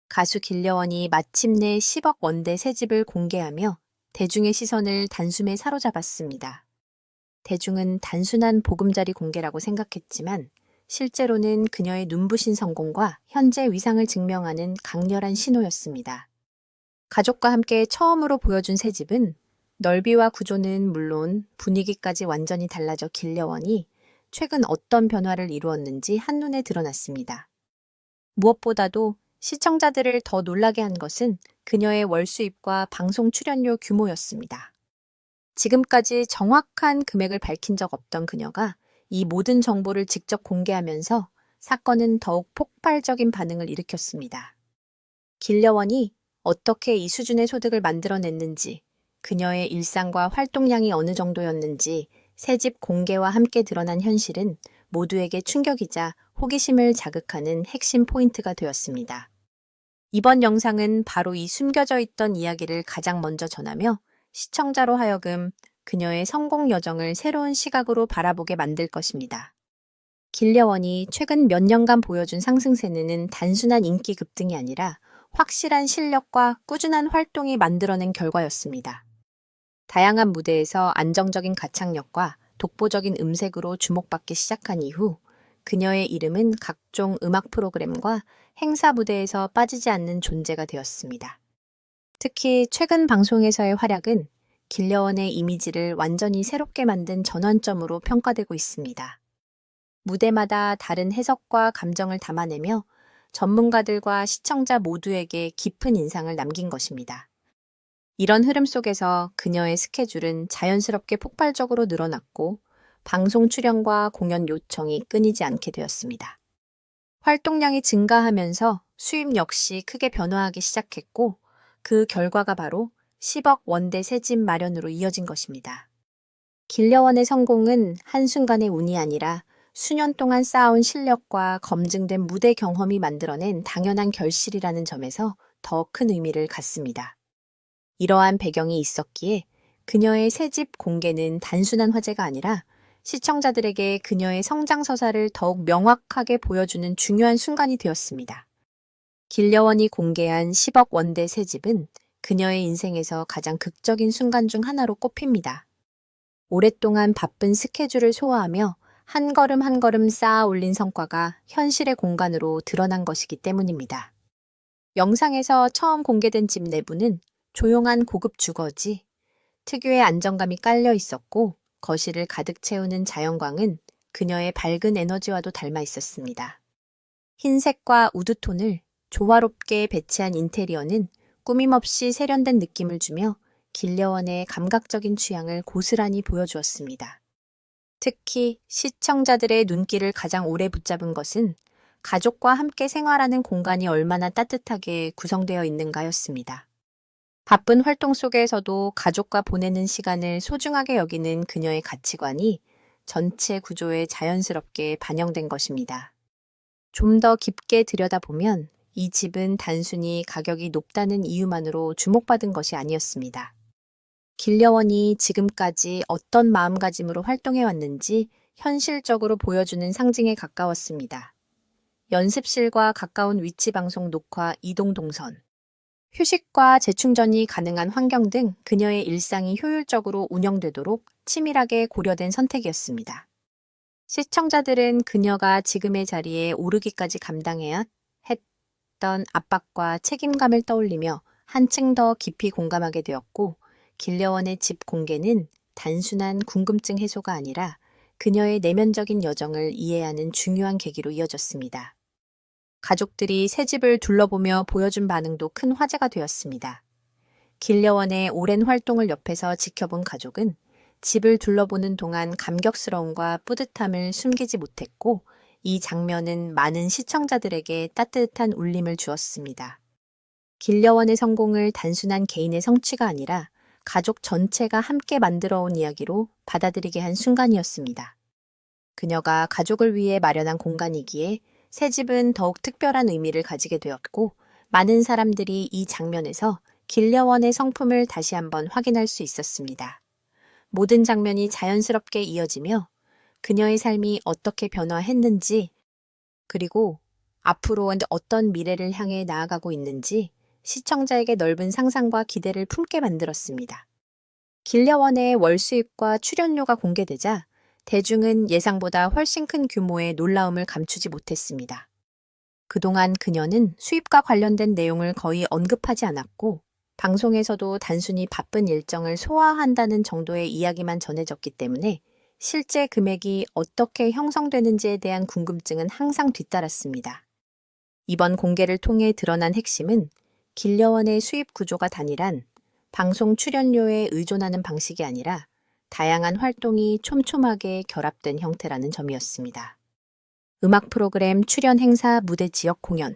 가수 길려원이 마침내 10억 원대 새 집을 공개하며 대중의 시선을 단숨에 사로잡았습니다. 대중은 단순한 보금자리 공개라고 생각했지만 실제로는 그녀의 눈부신 성공과 현재 위상을 증명하는 강렬한 신호였습니다. 가족과 함께 처음으로 보여준 새 집은 넓이와 구조는 물론 분위기까지 완전히 달라져 길려원이 최근 어떤 변화를 이루었는지 한눈에 드러났습니다. 무엇보다도 시청자들을 더 놀라게 한 것은 그녀의 월 수입과 방송 출연료 규모였습니다. 지금까지 정확한 금액을 밝힌 적 없던 그녀가 이 모든 정보를 직접 공개하면서 사건은 더욱 폭발적인 반응을 일으켰습니다. 길려원이 어떻게 이 수준의 소득을 만들어냈는지, 그녀의 일상과 활동량이 어느 정도였는지 새집 공개와 함께 드러난 현실은 모두에게 충격이자 호기심을 자극하는 핵심 포인트가 되었습니다. 이번 영상은 바로 이 숨겨져 있던 이야기를 가장 먼저 전하며 시청자로 하여금 그녀의 성공 여정을 새로운 시각으로 바라보게 만들 것입니다. 길려원이 최근 몇 년간 보여준 상승세는 단순한 인기 급등이 아니라 확실한 실력과 꾸준한 활동이 만들어낸 결과였습니다. 다양한 무대에서 안정적인 가창력과 독보적인 음색으로 주목받기 시작한 이후 그녀의 이름은 각종 음악 프로그램과 행사 무대에서 빠지지 않는 존재가 되었습니다. 특히 최근 방송에서의 활약은 길려원의 이미지를 완전히 새롭게 만든 전환점으로 평가되고 있습니다. 무대마다 다른 해석과 감정을 담아내며 전문가들과 시청자 모두에게 깊은 인상을 남긴 것입니다. 이런 흐름 속에서 그녀의 스케줄은 자연스럽게 폭발적으로 늘어났고 방송 출연과 공연 요청이 끊이지 않게 되었습니다. 활동량이 증가하면서 수입 역시 크게 변화하기 시작했고 그 결과가 바로 10억 원대 새 집 마련으로 이어진 것입니다. 길려원의 성공은 한순간의 운이 아니라 수년 동안 쌓아온 실력과 검증된 무대 경험이 만들어낸 당연한 결실이라는 점에서 더 큰 의미를 갖습니다. 이러한 배경이 있었기에 그녀의 새 집 공개는 단순한 화제가 아니라 시청자들에게 그녀의 성장 서사를 더욱 명확하게 보여주는 중요한 순간이 되었습니다. 길려원이 공개한 10억 원대 새 집은 그녀의 인생에서 가장 극적인 순간 중 하나로 꼽힙니다. 오랫동안 바쁜 스케줄을 소화하며 한 걸음 한 걸음 쌓아 올린 성과가 현실의 공간으로 드러난 것이기 때문입니다. 영상에서 처음 공개된 집 내부는 조용한 고급 주거지, 특유의 안정감이 깔려 있었고 거실을 가득 채우는 자연광은 그녀의 밝은 에너지와도 닮아 있었습니다. 흰색과 우드톤을 조화롭게 배치한 인테리어는 꾸밈없이 세련된 느낌을 주며 길려원의 감각적인 취향을 고스란히 보여주었습니다. 특히 시청자들의 눈길을 가장 오래 붙잡은 것은 가족과 함께 생활하는 공간이 얼마나 따뜻하게 구성되어 있는가였습니다. 바쁜 활동 속에서도 가족과 보내는 시간을 소중하게 여기는 그녀의 가치관이 전체 구조에 자연스럽게 반영된 것입니다. 좀 더 깊게 들여다보면 이 집은 단순히 가격이 높다는 이유만으로 주목받은 것이 아니었습니다. 길려원이 지금까지 어떤 마음가짐으로 활동해왔는지 현실적으로 보여주는 상징에 가까웠습니다. 연습실과 가까운 위치 방송 녹화 이동 동선, 휴식과 재충전이 가능한 환경 등 그녀의 일상이 효율적으로 운영되도록 치밀하게 고려된 선택이었습니다. 시청자들은 그녀가 지금의 자리에 오르기까지 감당해야 했던 압박과 책임감을 떠올리며 한층 더 깊이 공감하게 되었고, 길려원의 집 공개는 단순한 궁금증 해소가 아니라 그녀의 내면적인 여정을 이해하는 중요한 계기로 이어졌습니다. 가족들이 새 집을 둘러보며 보여준 반응도 큰 화제가 되었습니다. 길려원의 오랜 활동을 옆에서 지켜본 가족은 집을 둘러보는 동안 감격스러움과 뿌듯함을 숨기지 못했고 이 장면은 많은 시청자들에게 따뜻한 울림을 주었습니다. 길려원의 성공을 단순한 개인의 성취가 아니라 가족 전체가 함께 만들어온 이야기로 받아들이게 한 순간이었습니다. 그녀가 가족을 위해 마련한 공간이기에 새 집은 더욱 특별한 의미를 가지게 되었고 많은 사람들이 이 장면에서 길려원의 성품을 다시 한번 확인할 수 있었습니다. 모든 장면이 자연스럽게 이어지며 그녀의 삶이 어떻게 변화했는지 그리고 앞으로 어떤 미래를 향해 나아가고 있는지 시청자에게 넓은 상상과 기대를 품게 만들었습니다. 길려원의 월 수입과 출연료가 공개되자 대중은 예상보다 훨씬 큰 규모의 놀라움을 감추지 못했습니다. 그동안 그녀는 수입과 관련된 내용을 거의 언급하지 않았고, 방송에서도 단순히 바쁜 일정을 소화한다는 정도의 이야기만 전해졌기 때문에 실제 금액이 어떻게 형성되는지에 대한 궁금증은 항상 뒤따랐습니다. 이번 공개를 통해 드러난 핵심은 길려원의 수입 구조가 단일한 방송 출연료에 의존하는 방식이 아니라 다양한 활동이 촘촘하게 결합된 형태라는 점이었습니다. 음악 프로그램, 출연 행사, 무대 지역 공연,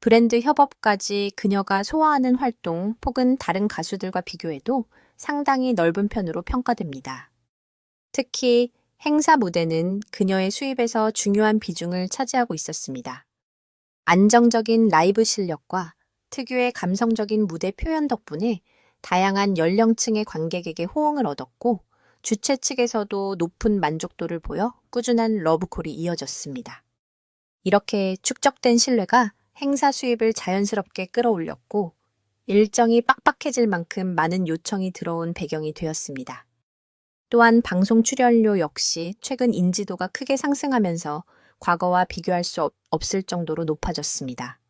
브랜드 협업까지 그녀가 소화하는 활동 혹은 다른 가수들과 비교해도 상당히 넓은 편으로 평가됩니다. 특히 행사 무대는 그녀의 수입에서 중요한 비중을 차지하고 있었습니다. 안정적인 라이브 실력과 특유의 감성적인 무대 표현 덕분에 다양한 연령층의 관객에게 호응을 얻었고, 주최 측에서도 높은 만족도를 보여 꾸준한 러브콜이 이어졌습니다. 이렇게 축적된 신뢰가 행사 수입을 자연스럽게 끌어올렸고, 일정이 빡빡해질 만큼 많은 요청이 들어온 배경이 되었습니다. 또한 방송 출연료 역시 최근 인지도가 크게 상승하면서 과거와 비교할 수 없을 정도로 높아졌습니다.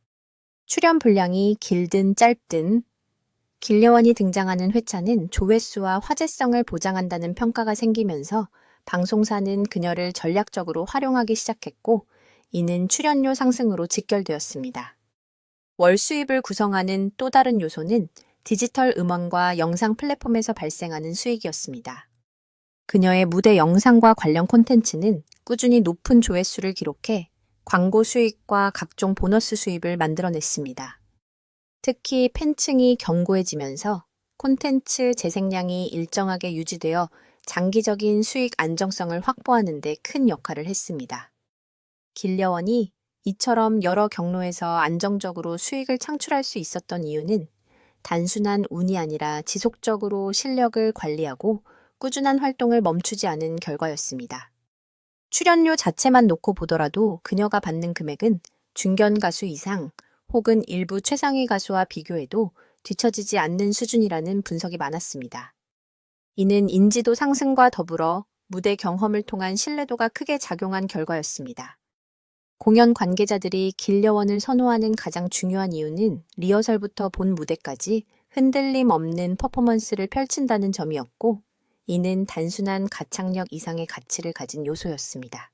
출연 분량이 길든 짧든 길려원이 등장하는 회차는 조회수와 화제성을 보장한다는 평가가 생기면서 방송사는 그녀를 전략적으로 활용하기 시작했고, 이는 출연료 상승으로 직결되었습니다. 월 수입을 구성하는 또 다른 요소는 디지털 음원과 영상 플랫폼에서 발생하는 수익이었습니다. 그녀의 무대 영상과 관련 콘텐츠는 꾸준히 높은 조회수를 기록해 광고 수익과 각종 보너스 수입을 만들어냈습니다. 특히 팬층이 견고해지면서 콘텐츠 재생량이 일정하게 유지되어 장기적인 수익 안정성을 확보하는 데 큰 역할을 했습니다. 길려원이 이처럼 여러 경로에서 안정적으로 수익을 창출할 수 있었던 이유는 단순한 운이 아니라 지속적으로 실력을 관리하고 꾸준한 활동을 멈추지 않은 결과였습니다. 출연료 자체만 놓고 보더라도 그녀가 받는 금액은 중견 가수 이상 혹은 일부 최상위 가수와 비교해도 뒤처지지 않는 수준이라는 분석이 많았습니다. 이는 인지도 상승과 더불어 무대 경험을 통한 신뢰도가 크게 작용한 결과였습니다. 공연 관계자들이 길려원을 선호하는 가장 중요한 이유는 리허설부터 본 무대까지 흔들림 없는 퍼포먼스를 펼친다는 점이었고, 이는 단순한 가창력 이상의 가치를 가진 요소였습니다.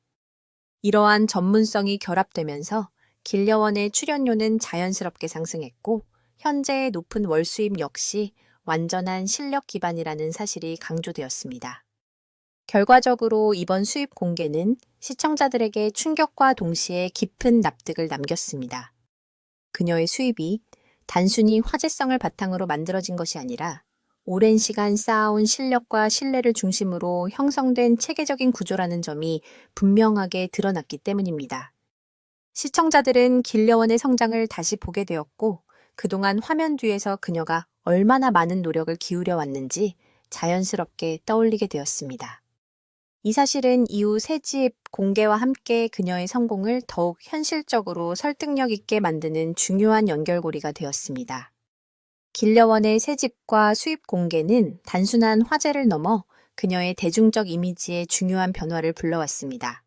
이러한 전문성이 결합되면서 길려원의 출연료는 자연스럽게 상승했고, 현재의 높은 월 수입 역시 완전한 실력 기반이라는 사실이 강조되었습니다. 결과적으로 이번 수입 공개는 시청자들에게 충격과 동시에 깊은 납득을 남겼습니다. 그녀의 수입이 단순히 화제성을 바탕으로 만들어진 것이 아니라 오랜 시간 쌓아온 실력과 신뢰를 중심으로 형성된 체계적인 구조라는 점이 분명하게 드러났기 때문입니다. 시청자들은 길려원의 성장을 다시 보게 되었고, 그동안 화면 뒤에서 그녀가 얼마나 많은 노력을 기울여 왔는지 자연스럽게 떠올리게 되었습니다. 이 사실은 이후 새 집 공개와 함께 그녀의 성공을 더욱 현실적으로 설득력 있게 만드는 중요한 연결고리가 되었습니다. 길려원의 새 집과 수입 공개는 단순한 화제를 넘어 그녀의 대중적 이미지에 중요한 변화를 불러왔습니다.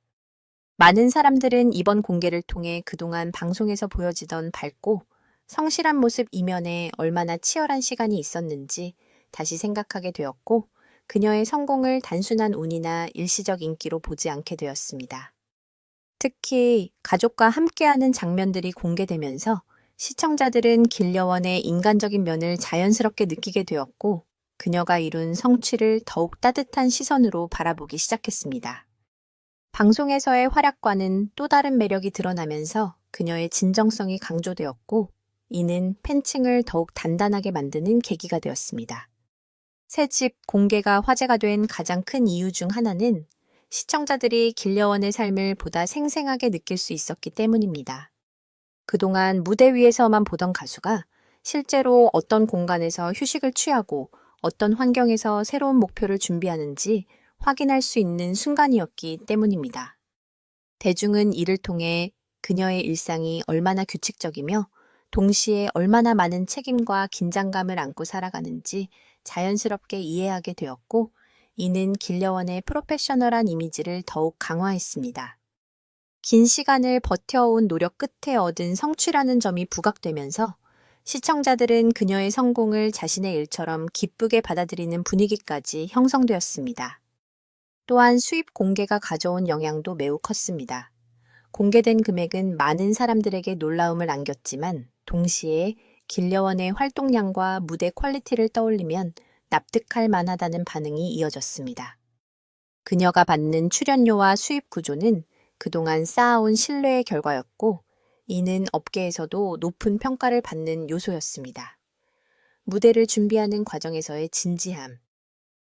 많은 사람들은 이번 공개를 통해 그동안 방송에서 보여지던 밝고 성실한 모습 이면에 얼마나 치열한 시간이 있었는지 다시 생각하게 되었고, 그녀의 성공을 단순한 운이나 일시적 인기로 보지 않게 되었습니다. 특히 가족과 함께하는 장면들이 공개되면서 시청자들은 길려원의 인간적인 면을 자연스럽게 느끼게 되었고, 그녀가 이룬 성취를 더욱 따뜻한 시선으로 바라보기 시작했습니다. 방송에서의 활약과는 또 다른 매력이 드러나면서 그녀의 진정성이 강조되었고, 이는 팬층을 더욱 단단하게 만드는 계기가 되었습니다. 새 집 공개가 화제가 된 가장 큰 이유 중 하나는 시청자들이 길려원의 삶을 보다 생생하게 느낄 수 있었기 때문입니다. 그동안 무대 위에서만 보던 가수가 실제로 어떤 공간에서 휴식을 취하고 어떤 환경에서 새로운 목표를 준비하는지 확인할 수 있는 순간이었기 때문입니다. 대중은 이를 통해 그녀의 일상이 얼마나 규칙적이며 동시에 얼마나 많은 책임과 긴장감을 안고 살아가는지 자연스럽게 이해하게 되었고, 이는 길려원의 프로페셔널한 이미지를 더욱 강화했습니다. 긴 시간을 버텨온 노력 끝에 얻은 성취라는 점이 부각되면서 시청자들은 그녀의 성공을 자신의 일처럼 기쁘게 받아들이는 분위기까지 형성되었습니다. 또한 수입 공개가 가져온 영향도 매우 컸습니다. 공개된 금액은 많은 사람들에게 놀라움을 안겼지만 동시에 길려원의 활동량과 무대 퀄리티를 떠올리면 납득할 만하다는 반응이 이어졌습니다. 그녀가 받는 출연료와 수입 구조는 그동안 쌓아온 신뢰의 결과였고, 이는 업계에서도 높은 평가를 받는 요소였습니다. 무대를 준비하는 과정에서의 진지함,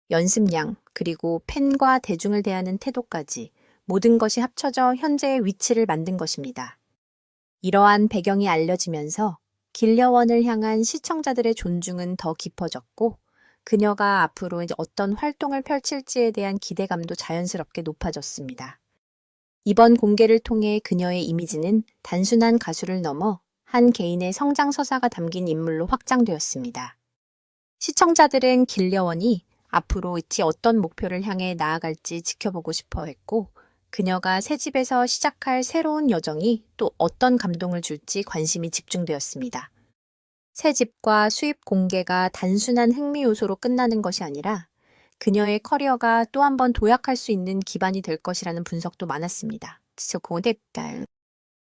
연습량, 그리고 팬과 대중을 대하는 태도까지 모든 것이 합쳐져 현재의 위치를 만든 것입니다. 이러한 배경이 알려지면서 길려원을 향한 시청자들의 존중은 더 깊어졌고, 그녀가 앞으로 이제 어떤 활동을 펼칠지에 대한 기대감도 자연스럽게 높아졌습니다. 이번 공개를 통해 그녀의 이미지는 단순한 가수를 넘어 한 개인의 성장 서사가 담긴 인물로 확장되었습니다. 시청자들은 길려원이 앞으로 어떤 목표를 향해 나아갈지 지켜보고 싶어 했고, 그녀가 새 집에서 시작할 새로운 여정이 또 어떤 감동을 줄지 관심이 집중되었습니다. 새 집과 수입 공개가 단순한 흥미 요소로 끝나는 것이 아니라 그녀의 커리어가 또 한 번 도약할 수 있는 기반이 될 것이라는 분석도 많았습니다.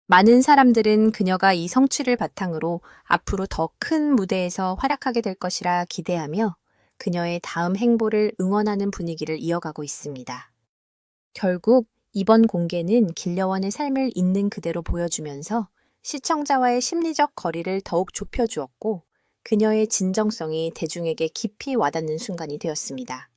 많은 사람들은 그녀가 이 성취를 바탕으로 앞으로 더 큰 무대에서 활약하게 될 것이라 기대하며 그녀의 다음 행보를 응원하는 분위기를 이어가고 있습니다. 결국 이번 공개는 길려원의 삶을 있는 그대로 보여주면서 시청자와의 심리적 거리를 더욱 좁혀주었고, 그녀의 진정성이 대중에게 깊이 와닿는 순간이 되었습니다.